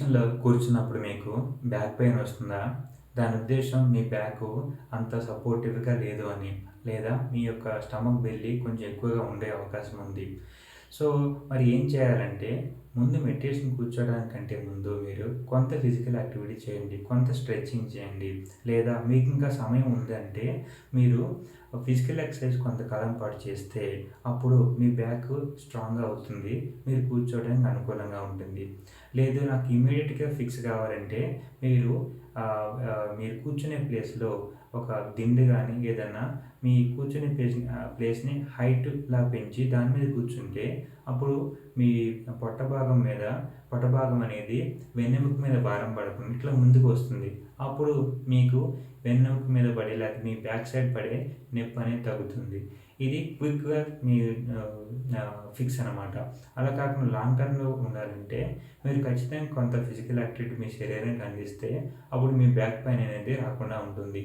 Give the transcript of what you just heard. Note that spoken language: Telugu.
పొజిషన్‌లో కూర్చున్నప్పుడు మీకు బ్యాక్ పెయిన్ వస్తుందా? దాని ఉద్దేశ్యం మీ బ్యాకు అంత సపోర్టివ్‌గా లేదు అని. లేదా మీ యొక్క స్టమక్ బెల్లీ కొంచెం ఎక్కువగా ఉండే అవకాశం ఉంది. సో, మరి ఏం చేయాలంటే ముందు మెడిటేషన్ కూర్చోవడానికంటే ముందు మీరు కొంత ఫిజికల్ యాక్టివిటీ చేయండి. కొంత స్ట్రెచింగ్ చేయండి. లేదా మీకింకా సమయం ఉందంటే మీరు ఫిజికల్ ఎక్సర్సైజ్ కొంతకాలం పాటు చేస్తే అప్పుడు మీ బ్యాక్ స్ట్రాంగ్‌గా అవుతుంది. మీరు కూర్చోవడానికి అనుకూలంగా ఉంటుంది. లేదు నాకు ఇమ్మీడియేట్‌గా ఫిక్స్ కావాలంటే మీరు మీరు కూర్చునే ప్లేస్‌లో ఒక దిండు గానీ ఏదన్నా మీ కూర్చునే ప్లేస్‌ని హైట్‌లా పెంచి దాని మీద కూర్చుంటే అప్పుడు మీ పొట్ట భాగం అనేది వెన్నెముక మీద భారం పడకుండా ఇట్లా ముందుకు వస్తుంది. అప్పుడు మీకు వెన్నెముక మీద పడే లేకపోతే మీ బ్యాక్ సైడ్ పడే నొప్పనేది తగ్గుతుంది. ఇది క్విక్‌గా మీ ఫిక్స్ అనమాట. అలా కాకుండా లాంగ్ టర్మ్‌లో ఉండాలంటే మీరు ఖచ్చితంగా కొంత ఫిజికల్ యాక్టివిటీ మీ శరీరానికి అందిస్తే అప్పుడు మీ బ్యాక్ పెయిన్ అనేది రాకుండా ఉంటుంది.